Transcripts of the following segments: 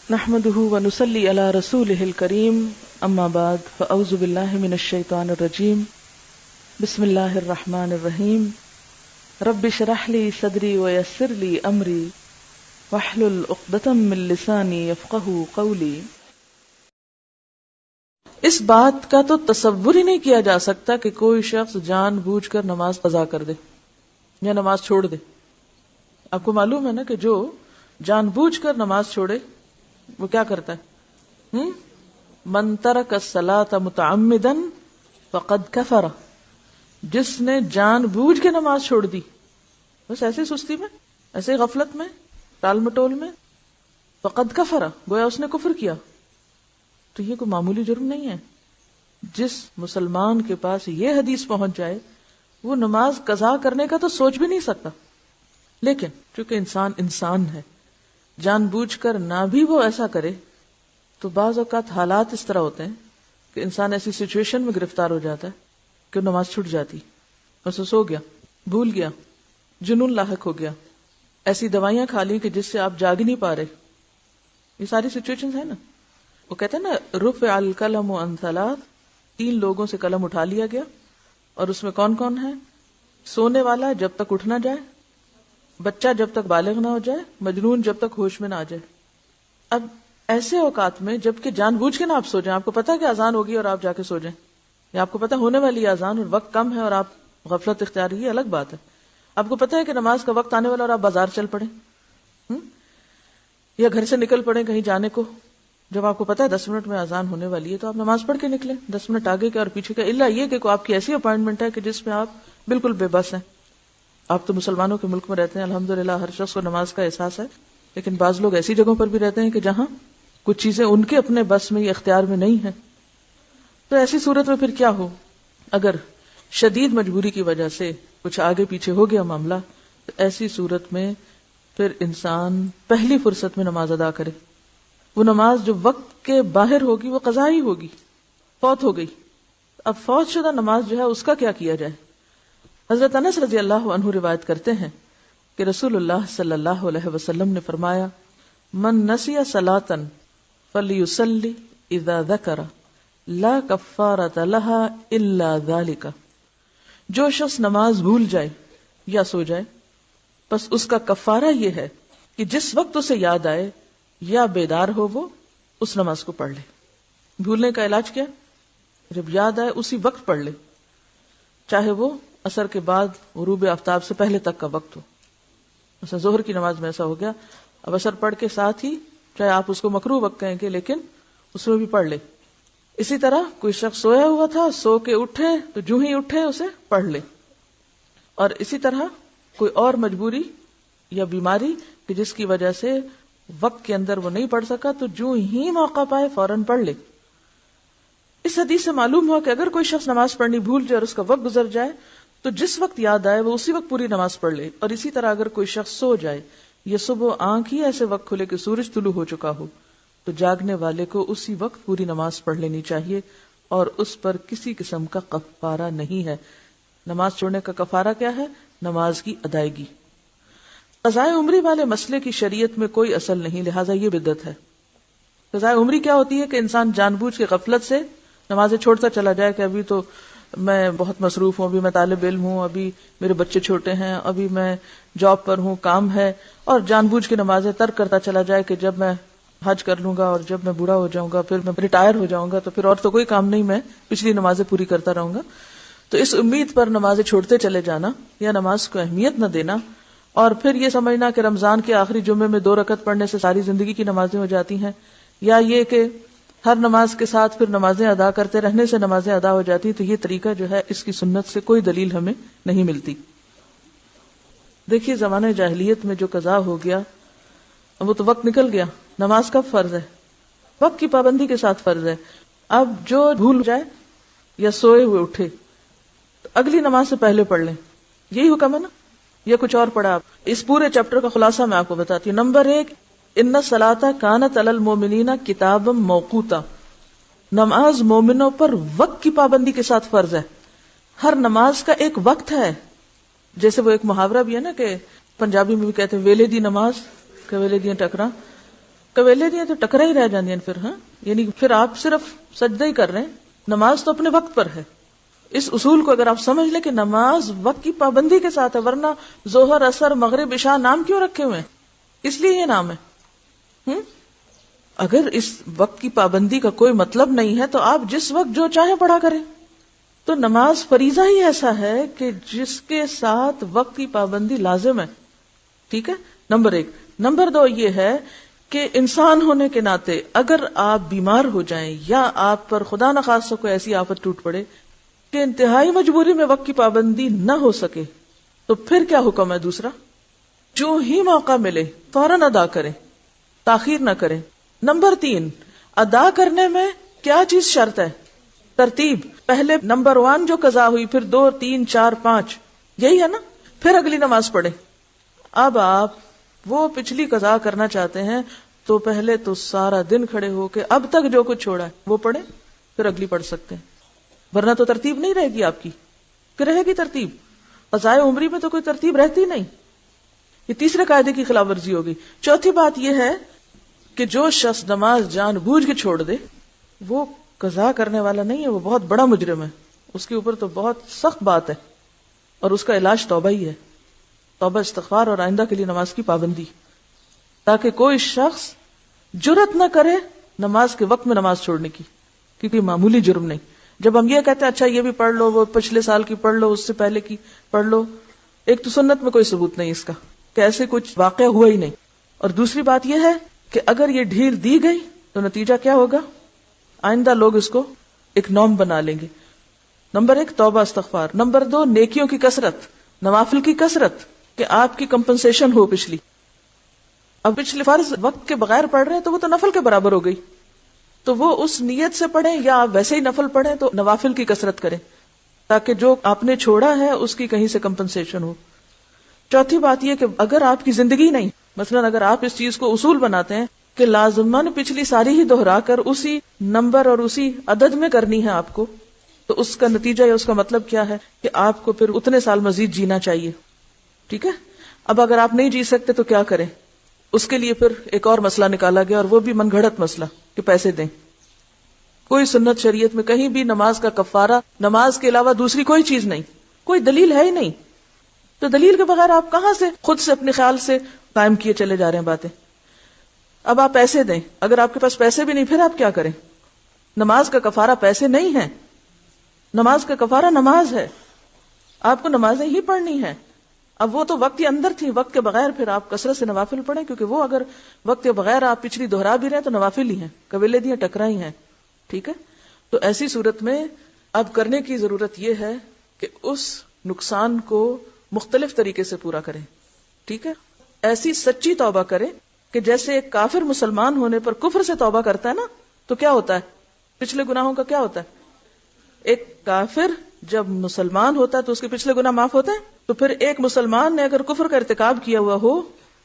نحمده ونصلي على رسوله الكريم اما بعد فاعوذ بالله من الشيطان الرجيم بسم الله الرحمن الرحيم رب اشرح لي صدري ويسر لي امري واحلل عقدة من لساني يفقهوا قولي۔ اس بات کا تو تصور ہی نہیں کیا جا سکتا کہ کوئی شخص جان بوجھ کر نماز قضا کر دے یا نماز چھوڑ دے۔ آپ کو معلوم ہے نا کہ جو جان بوجھ کر نماز چھوڑے وہ کیا کرتا ہے؟ من ترک الصلاۃ متعمدا فقد کفر، جس نے جان بوجھ کے نماز چھوڑ دی، بس ایسے سستی میں، ایسے غفلت میں، ٹال مٹول میں، فقد کفر، گویا اس نے کفر کیا۔ تو یہ کوئی معمولی جرم نہیں ہے۔ جس مسلمان کے پاس یہ حدیث پہنچ جائے وہ نماز قضا کرنے کا تو سوچ بھی نہیں سکتا، لیکن چونکہ انسان ہے، جان بوجھ کر نہ بھی وہ ایسا کرے تو بعض اوقات حالات اس طرح ہوتے ہیں کہ انسان ایسی سچویشن میں گرفتار ہو جاتا ہے کہ نماز چھوٹ جاتی، بس سو گیا، بھول گیا، جنون لاحق ہو گیا، ایسی دوائیاں کھا لی کہ جس سے آپ جاگ نہیں پا رہے۔ یہ ساری سچویشن ہے نا۔ وہ کہتے ہیں نا رفع القلم عن ثلاث، 3 لوگوں سے قلم اٹھا لیا گیا، اور اس میں کون کون ہے؟ سونے والا جب تک اٹھ نہ جائے، بچہ جب تک بالغ نہ ہو جائے، مجنون جب تک ہوش میں نہ آ جائے۔ اب ایسے اوقات میں جبکہ جان بوجھ کے نہ آپ سو جائیں، آپ کو پتا کہ اذان ہوگی اور آپ جا کے سو جائیں، یا آپ کو پتا ہونے والی اذان اور وقت کم ہے اور آپ غفلت اختیار، یہ الگ بات ہے۔ آپ کو پتا ہے کہ نماز کا وقت آنے والا اور آپ بازار چل پڑے یا گھر سے نکل پڑے کہیں جانے کو، جب آپ کو پتا ہے 10 منٹ میں اذان ہونے والی ہے تو آپ نماز پڑھ کے نکلیں، 10 منٹ آگے کے اور پیچھے کا، الا یہ کہ آپ کی ایسی اپائنٹمنٹ ہے کہ جس میں آپ بالکل بے بس ہیں۔ آپ تو مسلمانوں کے ملک میں رہتے ہیں، الحمدللہ ہر شخص کو نماز کا احساس ہے، لیکن بعض لوگ ایسی جگہوں پر بھی رہتے ہیں کہ جہاں کچھ چیزیں ان کے اپنے بس میں یا اختیار میں نہیں ہیں۔ تو ایسی صورت میں پھر کیا ہو؟ اگر شدید مجبوری کی وجہ سے کچھ آگے پیچھے ہو گیا معاملہ، تو ایسی صورت میں پھر انسان پہلی فرصت میں نماز ادا کرے۔ وہ نماز جو وقت کے باہر ہوگی وہ قضا ہی ہوگی، فوت ہو گئی۔ اب فوت شدہ نماز جو ہے اس کا کیا جائے؟ حضرت انس رضی اللہ عنہ روایت کرتے ہیں کہ رسول اللہ صلی اللہ علیہ وسلم نے فرمایا، من نسی صلاۃ فلیصلی اذا ذکر لا کفارۃ لها الا ذلک، جو شخص نماز بھول جائے یا سو جائے بس اس کا کفارہ یہ ہے کہ جس وقت اسے یاد آئے یا بیدار ہو وہ اس نماز کو پڑھ لے۔ بھولنے کا علاج کیا؟ جب یاد آئے اسی وقت پڑھ لے، چاہے وہ عصر کے بعد غروب آفتاب سے پہلے تک کا وقت ہو۔ مثلا ظہر کی نماز میں ایسا ہو گیا، اب عصر پڑھ کے ساتھ ہی، چاہے آپ اس کو مکروہ وقت کہیں گے لیکن اس میں بھی پڑھ لے۔ اسی طرح کوئی شخص سویا ہوا تھا، سو کے اٹھے تو جو ہی اٹھے اسے پڑھ لے۔ اور اسی طرح کوئی اور مجبوری یا بیماری کہ جس کی وجہ سے وقت کے اندر وہ نہیں پڑھ سکا تو جو ہی موقع پائے فوراً پڑھ لے۔ اس حدیث سے معلوم ہوا کہ اگر کوئی شخص نماز پڑھنی بھول جائے اور اس کا وقت گزر جائے تو جس وقت یاد آئے وہ اسی وقت پوری نماز پڑھ لے۔ اور اسی طرح اگر کوئی شخص سو جائے یا صبح آنکھ ہی ایسے وقت کھلے کہ سورج طلوع ہو چکا ہو تو جاگنے والے کو اسی وقت پوری نماز پڑھ لینی چاہیے، اور اس پر کسی قسم کا کفارہ نہیں ہے۔ نماز چھوڑنے کا کفارہ کیا ہے؟ نماز کی ادائیگی۔ قضاء عمری والے مسئلے کی شریعت میں کوئی اصل نہیں، لہٰذا یہ بدعت ہے۔ قضاء عمری کیا ہوتی ہے کہ انسان جان بوجھ کے غفلت سے نمازیں چھوڑتا چلا جائے کہ ابھی تو میں بہت مصروف ہوں، ابھی میں طالب علم ہوں، ابھی میرے بچے چھوٹے ہیں، ابھی میں جاب پر ہوں، کام ہے، اور جان بوجھ کے نمازیں ترک کرتا چلا جائے کہ جب میں حج کر لوں گا اور جب میں بوڑھا ہو جاؤں گا، پھر میں ریٹائر ہو جاؤں گا تو پھر اور تو کوئی کام نہیں، میں پچھلی نمازیں پوری کرتا رہوں گا۔ تو اس امید پر نمازیں چھوڑتے چلے جانا یا نماز کو اہمیت نہ دینا، اور پھر یہ سمجھنا کہ رمضان کے آخری جمعے میں 2 رکعت پڑھنے سے ساری زندگی کی نمازیں ہو جاتی ہیں، یا یہ کہ ہر نماز کے ساتھ پھر نمازیں ادا کرتے رہنے سے نمازیں ادا ہو جاتی، تو یہ طریقہ جو ہے اس کی سنت سے کوئی دلیل ہمیں نہیں ملتی۔ دیکھیے زمانہ جاہلیت میں جو قضا ہو گیا وہ تو وقت نکل گیا، نماز کب فرض ہے؟ وقت کی پابندی کے ساتھ فرض ہے۔ اب جو بھول جائے یا سوئے ہوئے اٹھے تو اگلی نماز سے پہلے پڑھ لیں، یہی حکم ہے نا، یا کچھ اور پڑھا؟ آپ اس پورے چیپٹر کا خلاصہ میں آپ کو بتاتی ہوں۔ نمبر 1، ان الصلاۃ کانت علی المؤمنین کتابا موقوتا، نماز مومنوں پر وقت کی پابندی کے ساتھ فرض ہے۔ ہر نماز کا ایک وقت ہے، جیسے وہ ایک محاورہ بھی ہے نا کہ پنجابی میں بھی کہتے ہیں ویلے دی نماز کہ ویلے دیاں ٹکراں، قویلے تو ٹکرا ہی رہ جاندی ہیں پھر. ہاں یعنی پھر آپ صرف سجدہ ہی کر رہے ہیں, نماز تو اپنے وقت پر ہے. اس اصول کو اگر آپ سمجھ لیں کہ نماز وقت کی پابندی کے ساتھ ہے, ورنہ ظہر, عصر, مغرب, عشاء نام کیوں رکھے ہوئے ہیں؟ اس لیے یہ نام ہے. اگر اس وقت کی پابندی کا کوئی مطلب نہیں ہے تو آپ جس وقت جو چاہیں پڑھا کریں. تو نماز فریضہ ہی ایسا ہے کہ جس کے ساتھ وقت کی پابندی لازم ہے. ٹھیک ہے, نمبر 1. نمبر 2 یہ ہے کہ انسان ہونے کے ناطے اگر آپ بیمار ہو جائیں یا آپ پر خدا نخواستہ کوئی ایسی آفت ٹوٹ پڑے کہ انتہائی مجبوری میں وقت کی پابندی نہ ہو سکے, تو پھر کیا حکم ہے دوسرا؟ جو ہی موقع ملے فوراً ادا کریں, تاخیر نہ کریں. نمبر 3, ادا کرنے میں کیا چیز شرط ہے؟ ترتیب. پہلے نمبر 1 جو قضا ہوئی, پھر 2, 3, 4, 5, یہی ہے نا, پھر اگلی نماز پڑھیں. اب آپ وہ پچھلی قضا کرنا چاہتے ہیں تو پہلے تو سارا دن کھڑے ہو کے اب تک جو کچھ چھوڑا ہے وہ پڑھیں, پھر اگلی پڑھ سکتے ہیں. ورنہ تو ترتیب نہیں رہے گی آپ کی. کہ رہے گی ترتیب؟ قضائے عمری میں تو کوئی ترتیب رہتی نہیں. یہ تیسرے قاعدے کی خلاف ورزی ہوگی. چوتھی بات یہ ہے کہ جو شخص نماز جان بوجھ کے چھوڑ دے وہ قضا کرنے والا نہیں ہے, وہ بہت بڑا مجرم ہے. اس کے اوپر تو بہت سخت بات ہے, اور اس کا علاج توبہ ہی ہے. توبہ, استغفار اور آئندہ کے لیے نماز کی پابندی, تاکہ کوئی شخص جرت نہ کرے نماز کے وقت میں نماز چھوڑنے کی, کیونکہ معمولی جرم نہیں. جب ہم یہ کہتے ہیں اچھا یہ بھی پڑھ لو, وہ پچھلے سال کی پڑھ لو, اس سے پہلے کی پڑھ لو, ایک تو سنت میں کوئی ثبوت نہیں اس کا کہ ایسے کچھ واقعہ ہوا ہی نہیں. اور دوسری بات یہ ہے کہ اگر یہ ڈھیل دی گئی تو نتیجہ کیا ہوگا؟ آئندہ لوگ اس کو ایک نارم بنا لیں گے. نمبر 1 توبہ استغفار. نمبر 2 نیکیوں کی کثرت, نوافل کی کثرت, کہ آپ کی کمپنسیشن ہو پچھلی. اب پچھلے فرض وقت کے بغیر پڑھ رہے ہیں تو وہ تو نفل کے برابر ہو گئی, تو وہ اس نیت سے پڑھیں یا آپ ویسے ہی نفل پڑھیں تو نوافل کی کثرت کریں تاکہ جو آپ نے چھوڑا ہے اس کی کہیں سے کمپنسیشن ہو. چوتھی بات یہ کہ اگر آپ کی زندگی نہیں, مثلا اگر آپ اس چیز کو اصول بناتے ہیں کہ لازماً پچھلی ساری ہی دہرا کر اسی نمبر اور اسی عدد میں کرنی ہے آپ کو, تو اس کا نتیجہ یا اس کا مطلب کیا ہے کہ آپ کو پھر اتنے سال مزید جینا چاہیے. ٹھیک ہے. اب اگر آپ نہیں جی سکتے تو کیا کریں؟ اس کے لیے پھر ایک اور مسئلہ نکالا گیا, اور وہ بھی من گھڑت مسئلہ کہ پیسے دیں. کوئی سنت شریعت میں کہیں بھی نماز کا کفارہ نماز کے علاوہ دوسری کوئی چیز نہیں, کوئی دلیل ہے ہی نہیں. تو دلیل کے بغیر آپ کہاں سے خود سے اپنے خیال سے قائم کیے چلے جا رہے ہیں باتیں. اب آپ پیسے دیں, اگر آپ کے پاس پیسے بھی نہیں پھر آپ کیا کریں؟ نماز کا کفارہ پیسے نہیں ہے, نماز کا کفارہ نماز ہے. آپ کو نمازیں ہی پڑھنی ہیں. اب وہ تو وقت کے اندر تھی, وقت کے بغیر پھر آپ کثرت سے نوافل پڑھیں, کیونکہ وہ اگر وقت کے بغیر آپ پچھلی دہرا بھی رہے تو نوافل ہی ہیں, قبیلے دیاں ٹکرا ہی ہیں. ٹھیک ہے. تو ایسی صورت میں اب کرنے کی ضرورت یہ ہے کہ اس نقصان کو مختلف طریقے سے پورا کریں. ٹھیک ہے. ایسی سچی توبہ کریں کہ جیسے ایک کافر مسلمان ہونے پر کفر سے توبہ کرتا ہے نا, تو کیا ہوتا ہے؟ پچھلے گناہوں کا کیا ہوتا ہے؟ ایک کافر جب مسلمان ہوتا ہے تو اس کے پچھلے گناہ معاف ہوتے ہیں. تو پھر ایک مسلمان نے اگر کفر کا ارتکاب کیا ہوا ہو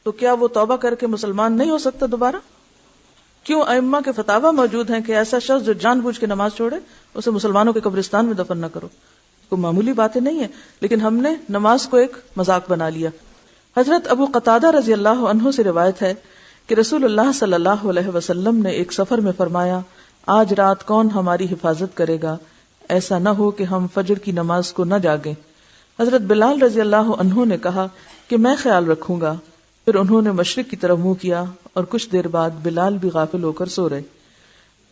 تو کیا وہ توبہ کر کے مسلمان نہیں ہو سکتا دوبارہ؟ کیوں ائمہ کے فتاوی موجود ہیں کہ ایسا شخص جو جان بوجھ کے نماز چھوڑے اسے مسلمانوں کے قبرستان میں دفن نہ کرو. کوئی معمولی باتیں نہیں ہیں, لیکن ہم نے نماز کو ایک مذاق بنا لیا. حضرت ابو قتادہ رضی اللہ عنہ سے روایت ہے کہ رسول اللہ صلی اللہ علیہ وسلم نے ایک سفر میں فرمایا, آج رات کون ہماری حفاظت کرے گا, ایسا نہ ہو کہ ہم فجر کی نماز کو نہ جاگیں. حضرت بلال رضی اللہ عنہ نے کہا کہ میں خیال رکھوں گا. پھر انہوں نے مشرق کی طرف منہ کیا اور کچھ دیر بعد بلال بھی غافل ہو کر سو رہے.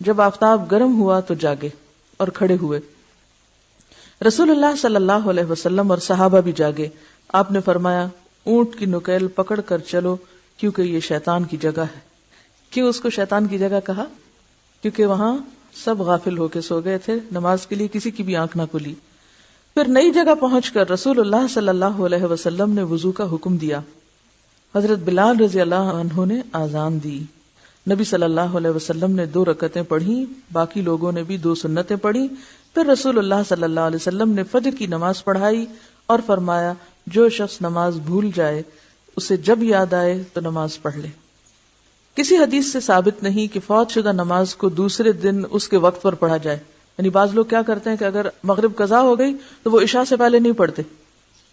جب آفتاب گرم ہوا تو جاگے اور کھڑے ہوئے. رسول اللہ صلی اللہ علیہ وسلم اور صحابہ بھی جاگے. آپ نے فرمایا, اونٹ کی نکیل پکڑ کر چلو کیونکہ یہ شیطان کی جگہ ہے. کیوں اس کو شیطان کی جگہ کہا؟ کیونکہ وہاں سب غافل ہو کے سو گئے تھے, نماز کے لیے کسی کی بھی آنکھ نہ کھلی. پھر نئی جگہ پہنچ کر رسول اللہ صلی اللہ علیہ وسلم نے وضو کا حکم دیا. حضرت بلال رضی اللہ عنہ نے آذان دی. نبی صلی اللہ علیہ وسلم نے 2 رکعتیں پڑھی, باقی لوگوں نے بھی 2 سنتیں پڑھی. پھر رسول اللہ صلی اللہ علیہ وسلم نے فجر کی نماز پڑھائی اور فرمایا, جو شخص نماز بھول جائے اسے جب یاد آئے تو نماز پڑھ لے. کسی حدیث سے ثابت نہیں کہ فوت شدہ نماز کو دوسرے دن اس کے وقت پر پڑھا جائے. یعنی بعض لوگ کیا کرتے ہیں کہ اگر مغرب قضا ہو گئی تو وہ عشاء سے پہلے نہیں پڑھتے,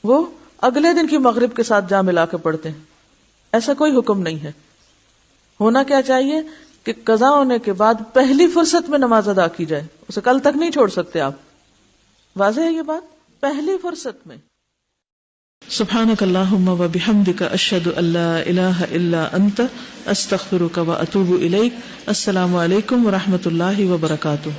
وہ اگلے دن کی مغرب کے ساتھ جا ملا کے پڑھتے ہیں. ایسا کوئی حکم نہیں ہے. ہونا کیا چاہیے کہ قضا ہونے کے بعد پہلی فرصت میں نماز ادا کی جائے، اسے کل تک نہیں چھوڑ سکتے آپ. واضح ہے یہ بات؟ پہلی فرصت میں. سبحانک اللہم و بحمدک اشہد ان لا الہ الا انت استغفرک و اتوب الیک. السلام علیکم و رحمۃ اللہ وبرکاتہ.